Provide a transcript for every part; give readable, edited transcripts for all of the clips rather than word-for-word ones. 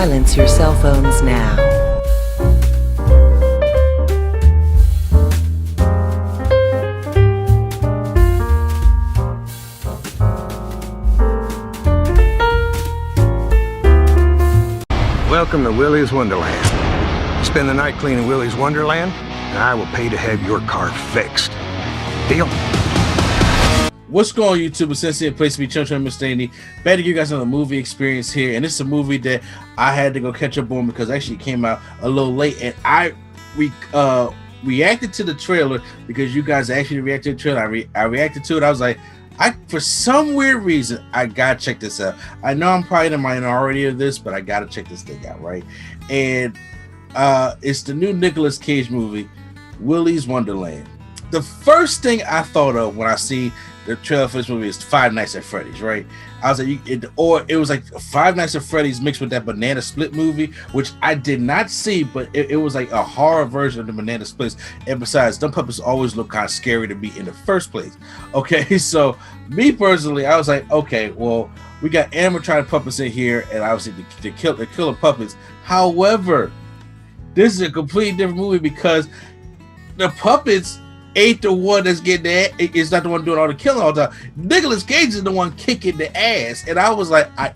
Silence your cell phones now. Welcome to Willy's Wonderland. Spend the night cleaning Willy's Wonderland, and I will pay to have your car fixed. Deal? What's going on, YouTube? It's Sensei, place to be Chunch and Mr. Andy. Better give you guys another movie experience here, and this is a movie that I had to go catch up on because actually it came out a little late, and I reacted to the trailer because you guys actually reacted to the trailer. I reacted to it. I was like, for some weird reason, I gotta check this out. I know I'm probably in the minority of this, but I gotta check this thing out, right? And it's the new Nicolas Cage movie, Willy's Wonderland. The first thing I thought of when I see the trailer for this movie is Five Nights at Freddy's, right? I was like, it was like Five Nights at Freddy's mixed with that Banana Split movie, which I did not see, but it was like a horror version of the Banana Splits. And besides, them puppets always look kind of scary to me in the first place. Okay, so me personally, I was like, okay, well, we got animatronic puppets in here, and obviously the killer puppets. However, this is a completely different movie because the puppets ain't the one that's getting that. It's not the one doing all the killing all the time. Nicolas Cage is the one kicking the ass, and I was like, I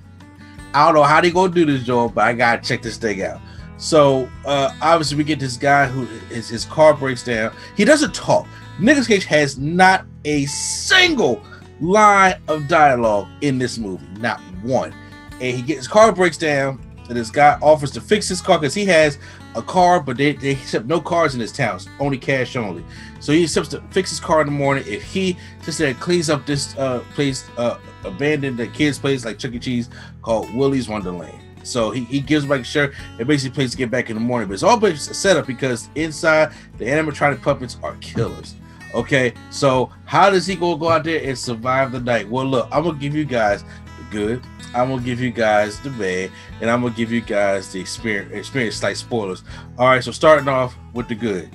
don't know how they gonna do this, Joel, but I gotta check this thing out. So obviously we get this guy who his car breaks down. He doesn't talk. Nicolas Cage has not a single line of dialogue in this movie, not one. And his car breaks down, and this guy offers to fix his car because he has a car, but they accept no cars in this town, only cash only. So he accepts to fix his car in the morning. If he just there cleans up this place, abandoned the kids' place like Chuck E. Cheese, called Willy's Wonderland. So he gives him like a shirt and basically plays to get back in the morning. But it's all basically set up because inside the animatronic puppets are killers. Okay, so how does he go out there and survive the night? Well, look, I'm gonna give you guys the good, I'm gonna give you guys the bad, and I'm gonna give you guys the experience like spoilers. All right, so starting off with the good.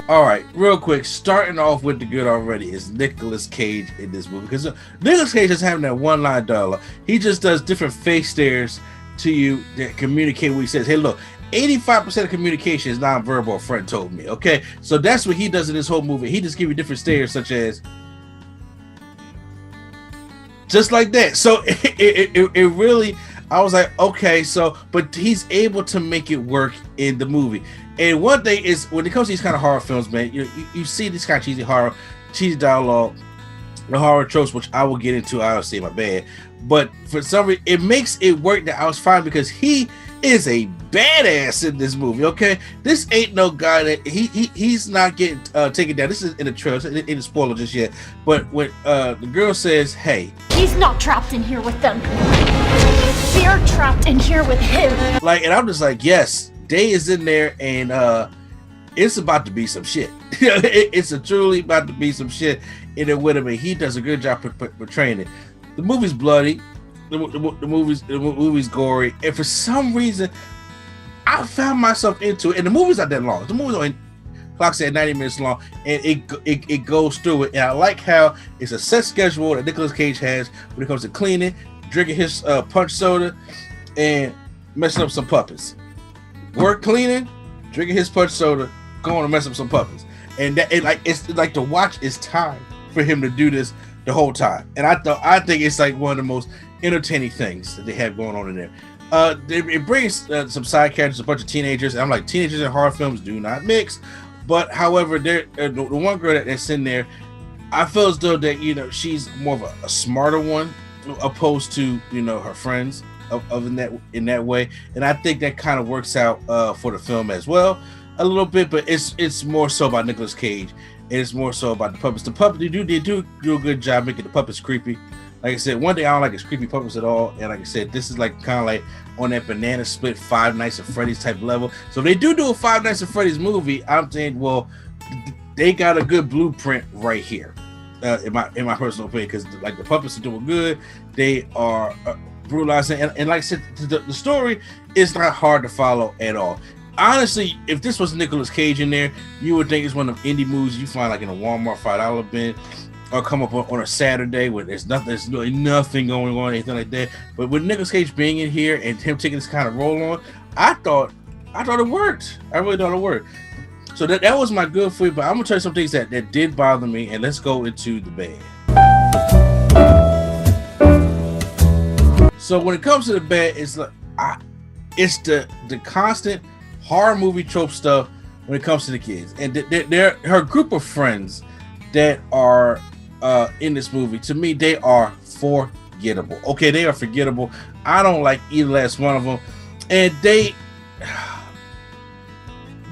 All right, real quick, starting off with the good already is Nicolas Cage in this movie, because Nicolas Cage is having that one-line dialogue. He just does different face stares to you that communicate what he says. Hey, look, 85% of communication is non-verbal, a friend told me, okay? So that's what he does in this whole movie. He just gives you different stares, such as just like that. So it really, I was like, okay, so, but he's able to make it work in the movie. And one thing is, when it comes to these kind of horror films, man, you see this kind of cheesy dialogue, the horror tropes, which I will get into, I'll say my bad. But for some reason, it makes it work that I was fine because he is a badass in this movie, okay? This ain't no guy that, he's not getting taken down. This is in the trailer, it ain't a spoiler just yet. But when the girl says, hey. He's not trapped in here with them. They're trapped in here with him. Like, and I'm just like, yes. Day is in there, and it's about to be some shit. It's truly about to be some shit in it with him, and he does a good job portraying it. The movie's bloody, the movie's gory, and for some reason, I found myself into it. And the movie's not that long. The movie's only, clock said 90 minutes long, and it goes through it. And I like how it's a set schedule that Nicolas Cage has when it comes to cleaning, drinking his punch soda, and messing up some puppets. Work cleaning, drinking his punch soda, going to mess up some puppets, and that it's like to watch is time for him to do this the whole time. And I think it's like one of the most entertaining things that they have going on in there. It brings some side characters, a bunch of teenagers. And I'm like, teenagers in horror films do not mix. But however, the one girl that's in there, I feel as though that she's more of a smarter one opposed to her friends. In that way, and I think that kind of works out for the film as well a little bit, but it's more so about Nicolas Cage, and it's more so about the puppets. The puppets they do a good job making the puppets creepy. Like I said, one thing I don't like is creepy puppets at all, and like I said, this is like kind of like on that Banana Split Five Nights at Freddy's type level. So if they do a Five Nights at Freddy's movie, I'm saying, well, they got a good blueprint right here, in my personal opinion, because like the puppets are doing good, they are brutalizing, and like I said, the story is not hard to follow at all. Honestly, if this was Nicolas Cage in there, you would think it's one of them indie movies you find like in a Walmart $5 bin. or come up on a Saturday when there's really nothing going on, anything like that. But with Nicolas Cage being in here and him taking this kind of role on, I thought it worked. I really thought it worked. So that was my good for you. But I'm gonna tell you some things that did bother me, and let's go into the bad. So when it comes to the bad, it's like it's the constant horror movie trope stuff when it comes to the kids, and they're her group of friends that are in this movie. To me, they are forgettable. Okay, they are forgettable. I don't like either last one of them, and they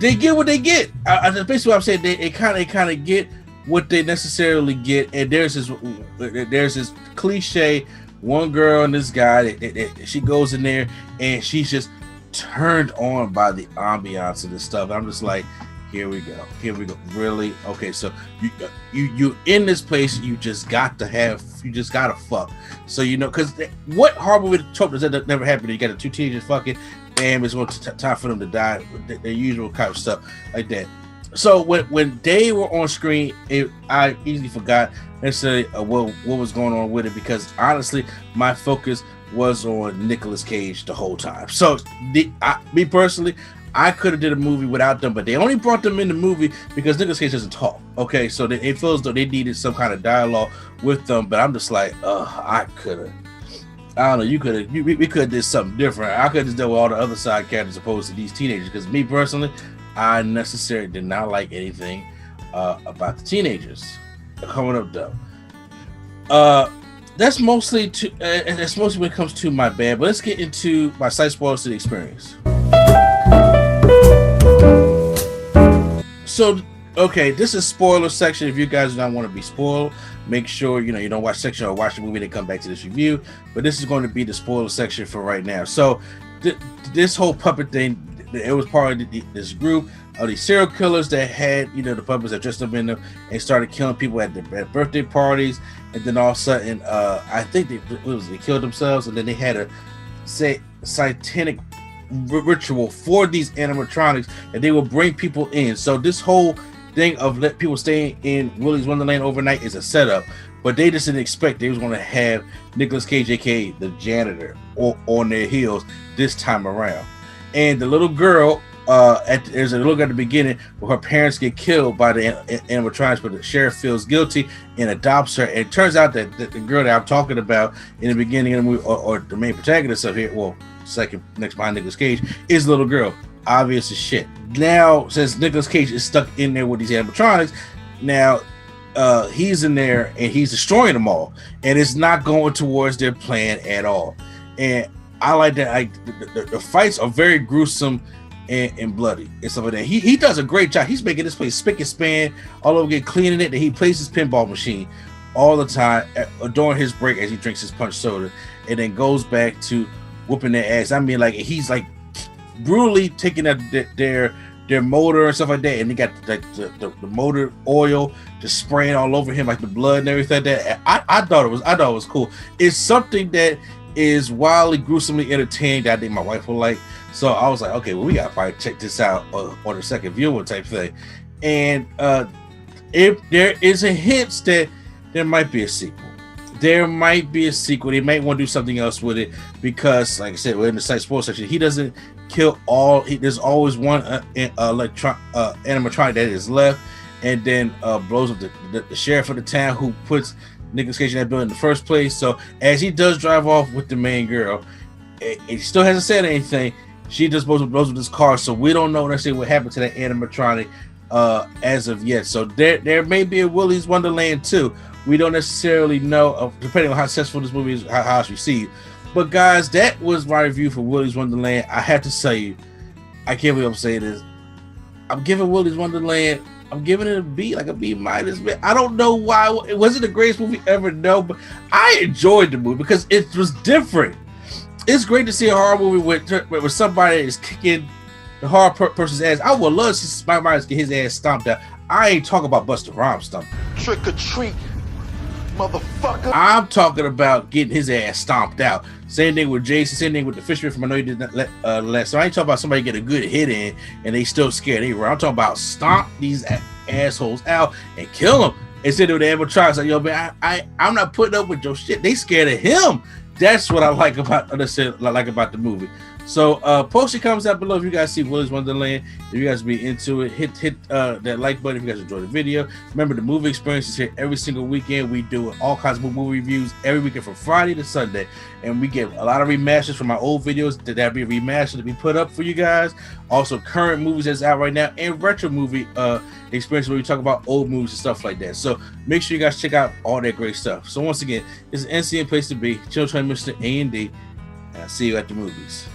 get what they get. Basically what I'm saying, they kind of get what they necessarily get. And there's this cliche, one girl and this guy, she goes in there and she's just turned on by the ambiance of this stuff. I'm just like, here we go, really? Okay, so you in this place, you just gotta fuck. So because what horrible trope does that never happen? You got the two teenagers fucking, and it's going to time for them to die, their usual kind of stuff like that. So when they were on screen, I easily forgot necessarily what was going on with it, because honestly, my focus was on Nicolas Cage the whole time. So me personally, I could have did a movie without them, but they only brought them in the movie because Nicolas Cage doesn't talk. Okay, so it feels as though they needed some kind of dialogue with them. But I'm just like, I don't know. We could have did something different. I could have just done with all the other side characters opposed to these teenagers. Because me personally, I necessarily did not like anything about the teenagers coming up though. That's mostly when it comes to my bad. But let's get into my slight spoilers to the experience. So, okay, this is spoiler section. If you guys do not want to be spoiled, make sure you don't watch section or watch the movie, then come back to this review. But this is going to be the spoiler section for right now. So this whole puppet thing, it was part of this group of these serial killers that had the puppets that dressed up in them and started killing people at their birthday parties. And then all of a sudden, I think they killed themselves, and then they had a satanic ritual for these animatronics, and they will bring people in. So this whole thing of let people stay in Willy's Wonderland overnight is a setup, but they just didn't expect they was going to have Nicolas Cage, aka the janitor, on their heels this time around. And the little girl, there's a little girl at the beginning where her parents get killed by the animatronics, but the sheriff feels guilty and adopts her. And it turns out that the girl that I'm talking about in the beginning of the movie, or the main protagonist of here, well, second next behind Nicolas Cage, is a little girl. Obvious as shit. Now, since Nicolas Cage is stuck in there with these animatronics, now he's in there and he's destroying them all, and it's not going towards their plan at all. And I like that. The fights are very gruesome and bloody and stuff like that. He does a great job. He's making this place spick and span all over, again, cleaning it. And he plays his pinball machine all the time during his break as he drinks his punch soda, and then goes back to whooping their ass. I mean, like, he's like brutally taking their motor and stuff like that, and they got like the motor oil just spraying all over him, like the blood and everything like that. I thought it was cool. It's something that is wildly gruesomely entertaining that I think my wife will like. So I was like, okay, well, we gotta probably check this out on the second viewing type thing. And if there is a hint that there might be a sequel. They might want to do something else with it, because, like I said, we're in the site sports section. He doesn't kill all. There's always one animatronic that is left, and then blows up the sheriff of the town who puts Nicolas Cage in that building in the first place. So as he does drive off with the main girl, he still hasn't said anything. She just blows up this car, so we don't know necessarily what happened to that animatronic as of yet. So there may be a Willy's Wonderland 2. We don't necessarily know, depending on how successful this movie is, how it's received. But guys, that was my review for Willy's Wonderland. I have to say, you, I can't believe I'm saying this. I'm giving Willy's Wonderland, I'm giving it a B, like a B minus. I don't know why. It wasn't the greatest movie ever, no, but I enjoyed the movie because it was different. It's great to see a horror movie with somebody that is kicking the horror person's ass. I would love to see Spike Myers get his ass stomped out. I ain't talking about Busta Rhymes stomped. Trick or treat, motherfucker. I'm talking about getting his ass stomped out. Same thing with Jason, same thing with the fisherman from I Know You Did Not Last. So I ain't talking about somebody get a good hit in and they still scared. I'm talking about stomp these assholes out and kill them. Instead of the animatronics, like, yo, man, I'm not putting up with your shit. They scared of him. That's what I like about the movie. So post your comments down below if you guys see Willy's Wonderland. If you guys be into it, hit that like button if you guys enjoy the video. Remember, the movie experience is here every single weekend. We do all kinds of movie reviews every weekend from Friday to Sunday, and we get a lot of remasters from my old videos that be remastered to be put up for you guys. Also, current movies that's out right now, and retro movie experience where we talk about old movies and stuff like that. So make sure you guys check out all that great stuff. So once again, this is NCN Place to Be. Children, Mr. A&D, and I'll see you at the movies.